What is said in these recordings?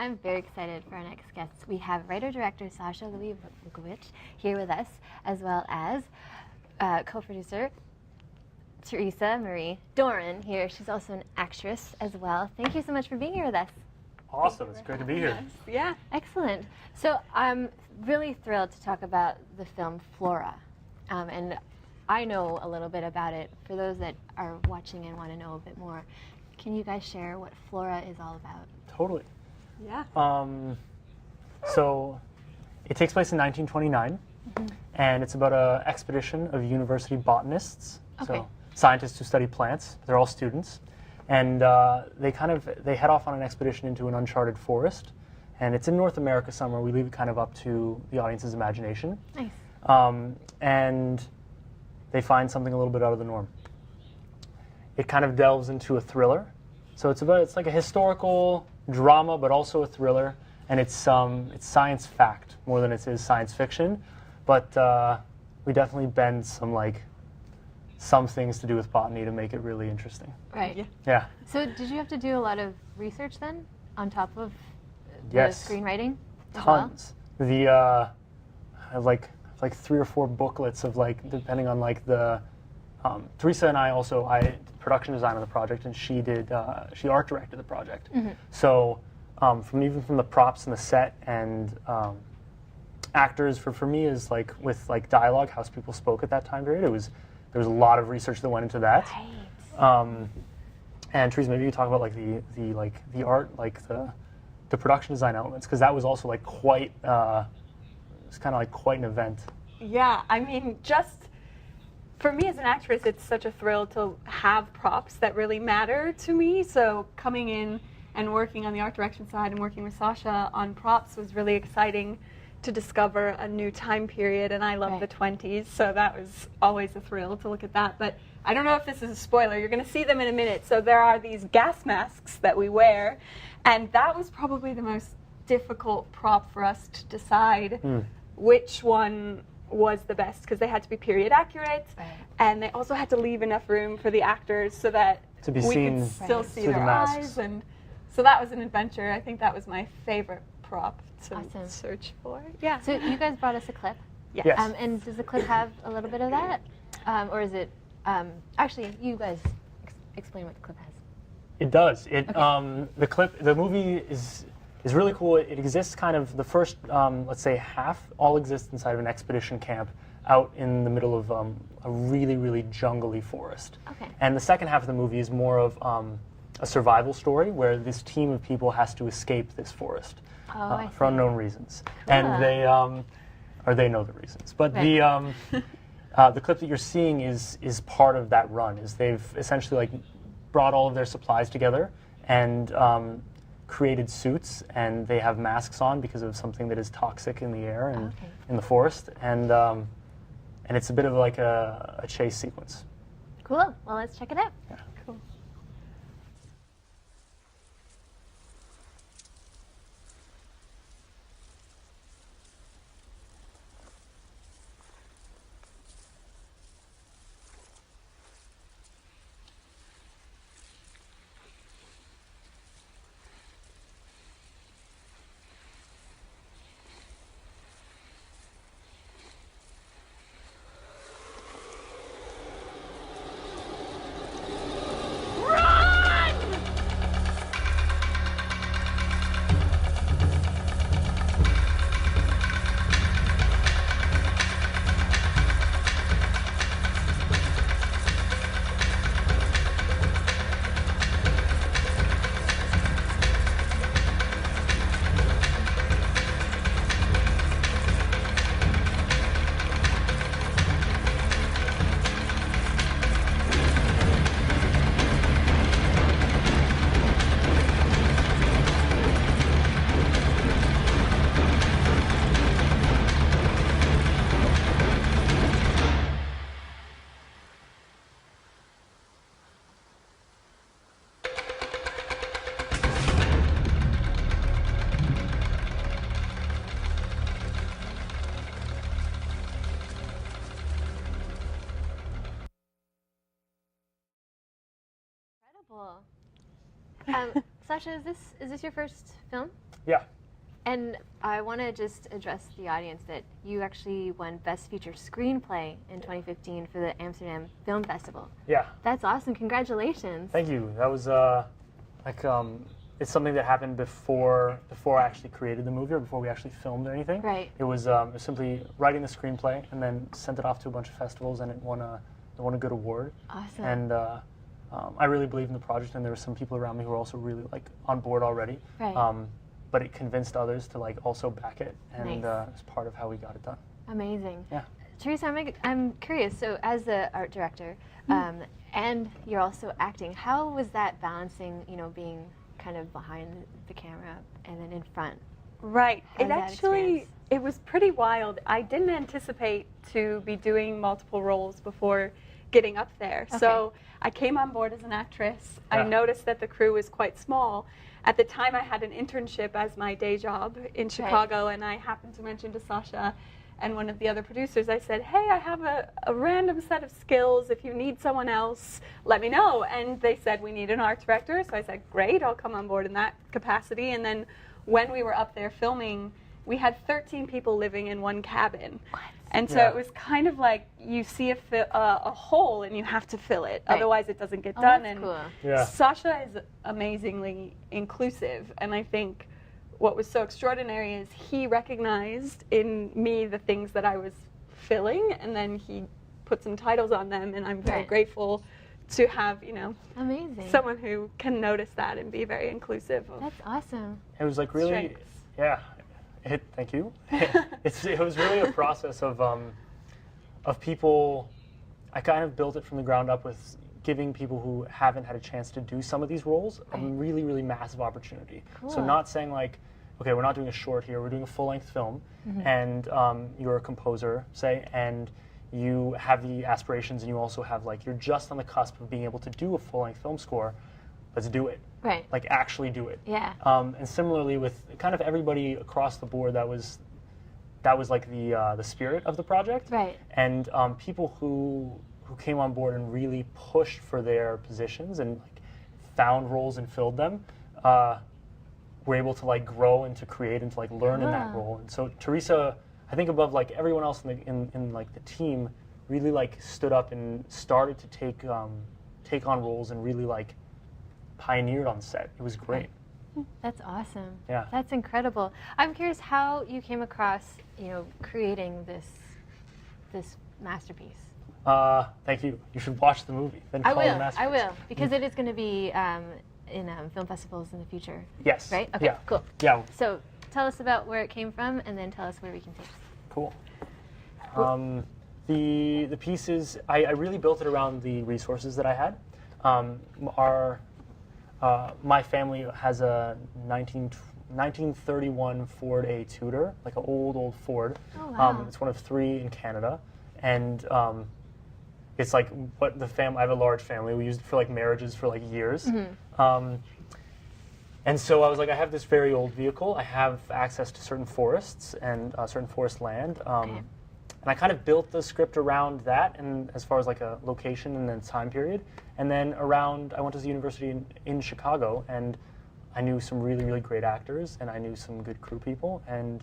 I'm very excited for our next guests. We have writer-director Sasha Vukovic here with us, as well as co-producer Theresa Marie Doran here. She's also an actress as well. Thank you so much for being here with us. Awesome. It's great to be here. Yeah. Excellent. So I'm really thrilled to talk about the film Flora. And I know a little bit about it. For those that are watching and want to know a bit more, can you guys share what Flora is all about? Totally. Yeah. So it takes place in 1929, and it's about an expedition of university botanists, so scientists who study plants. They're all students, and they head off on an expedition into an uncharted forest, and it's in North America somewhere. We leave it kind of up to the audience's imagination. Nice. And they find something a little bit out of the norm. It kind of delves into a thriller. So it's like a historical drama, but also a thriller, and it's science fact more than it is science fiction. But we definitely bend some things to do with botany to make it really interesting. Right. Yeah. So did you have to do a lot of research then, on top of the screenwriting? Tons. I have like 3 or 4 booklets of depending on the. Theresa and I did production design on the project, and she art directed the project. So even from the props and the set and actors, for me is with dialogue, how people spoke at that time period. There was a lot of research that went into that. Right. And Theresa, maybe you talk about the art, the production design elements, because that was also quite it's kind of quite an event. Yeah, I mean, just for me as an actress, it's such a thrill to have props that really matter to me. So coming in and working on the art direction side and working with Sasha on props was really exciting to discover a new time period. And I love the 20s, so that was always a thrill to look at that. But I don't know if this is a spoiler. You're going to see them in a minute. So there are these gas masks that we wear, and that was probably the most difficult prop for us to decide which one was the best, because they had to be period accurate, and they also had to leave enough room for the actors so that we could still see their eyes, and so that was an adventure. I think that was my favorite prop to search for. Yeah. So you guys brought us a clip. Yes. And does the clip have a little bit of that, or is it? Actually, you guys explain what the clip has. It does. The movie is really cool. It exists kind of, the first, let's say half, all exists inside of an expedition camp out in the middle of a really, really jungly forest. And the second half of the movie is more of a survival story where this team of people has to escape this forest for unknown reasons. Cool. And they know the reasons. But the clip that you're seeing is part of that run. They've essentially brought all of their supplies together and created suits, and they have masks on because of something that is toxic in the air and in the forest, and it's a bit of a chase sequence. Cool. Well, let's check it out. Yeah. Cool. Sasha, is this your first film? Yeah. And I want to just address the audience that you actually won Best Feature Screenplay in 2015 for the Amsterdam Film Festival. Yeah. That's awesome. Congratulations. Thank you. That was it's something that happened before I actually created the movie or before we actually filmed or anything. Right. It was simply writing the screenplay and then sent it off to a bunch of festivals, and it won a good award. Awesome. And I really believed in the project, and there were some people around me who were also really on board already. Right. But it convinced others to also back it, and Nice. it's part of how we got it done. Amazing. Yeah. Theresa, I'm curious. So, as the art director, and you're also acting, how was that balancing? Being kind of behind the camera and then in front. Right. How was that experience? It was pretty wild. I didn't anticipate to be doing multiple roles before getting up there. Okay. So I came on board as an actress. I Yeah. noticed that the crew was quite small. At the time, I had an internship as my day job in Chicago, and I happened to mention to Sasha and one of the other producers, I said, hey, I have a random set of skills. If you need someone else, let me know. And they said, we need an art director. So I said, great, I'll come on board in that capacity. And then when we were up there filming, we had 13 people living in one cabin. What? And so Yeah. it was kind of like you see a hole and you have to fill it. Right. Otherwise, it doesn't get Oh, done. that's And cool. Yeah. Sasha is amazingly inclusive. And I think what was so extraordinary is he recognized in me the things that I was filling, and then he put some titles on them. And I'm very Right. grateful to have, Amazing. someone who can notice that and be very inclusive of That's awesome. It was really, strengths. yeah. Thank you. It was really a process of people. I kind of built it from the ground up with giving people who haven't had a chance to do some of these roles a Right. really, really massive opportunity. So Cool. not saying okay, we're not doing a short here, we're doing a full-length film, and you're a composer, say, and you have the aspirations, and you also have you're just on the cusp of being able to do a full-length film score. Let's do it. Right. Actually do it. Yeah. And similarly with kind of everybody across the board, that was the spirit of the project. Right. And people who came on board and really pushed for their positions and found roles and filled them, were able to grow and to create and to learn in that Wow. role. And so Theresa, I think above everyone else in the team, really stood up and started to take on roles and really pioneered on set. It was great. That's awesome. Yeah. That's incredible. I'm curious how you came across, creating this masterpiece. Thank you. You should watch the movie. Then I call it a will. masterpiece. I will, because it is going to be in film festivals in the future. Yes. Right? Okay. Yeah. Cool. Yeah. So tell us about where it came from, and then tell us where we can take it. Cool. The pieces, I really built it around the resources that I had. My family has a 1931 Ford A Tudor, an old Ford. Oh, wow. It's one of 3 in Canada, and it's what the family. I have a large family. We used it for marriages for years. And so I was I have this very old vehicle. I have access to certain forests and certain forest land. Okay. And I kind of built the script around that, and as far as a location and then time period. And then I went to the university in Chicago, and I knew some really, really great actors, and I knew some good crew people, and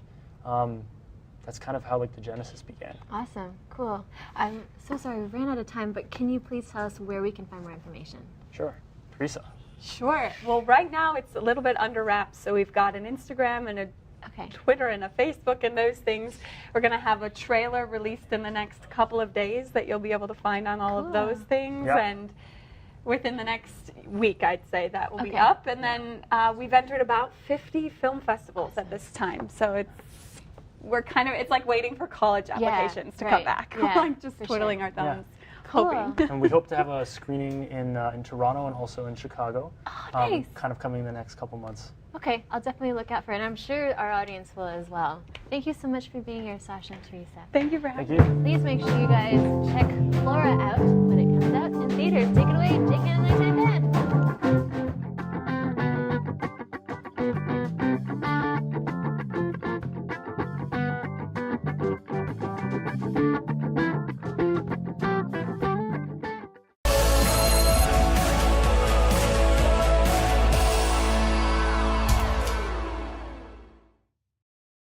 that's kind of how the genesis began. Awesome. Cool. I'm so sorry, we ran out of time, but can you please tell us where we can find more information? Sure. Theresa. Sure. Well, right now it's a little bit under wraps. So we've got an Instagram and a Okay. Twitter and a Facebook and those things. We're going to have a trailer released in the next couple of days that you'll be able to find on all of Cool. those things. Yeah. And within the next week, I'd say that will be Okay. up. And then we've entered about 50 film festivals at this time. So it's like waiting for college applications to right. come back. Yeah, Just for twiddling sure. our thumbs, Cool. hoping. And we hope to have a screening in Toronto and also in Chicago. Oh, nice. Kind of coming in the next couple months. Okay, I'll definitely look out for it, and I'm sure our audience will as well. Thank you so much for being here, Sasha and Theresa. Thank you for having Thank me. you. Please make sure you guys check Flora out when it comes out in theaters. Take it away, Jake and I.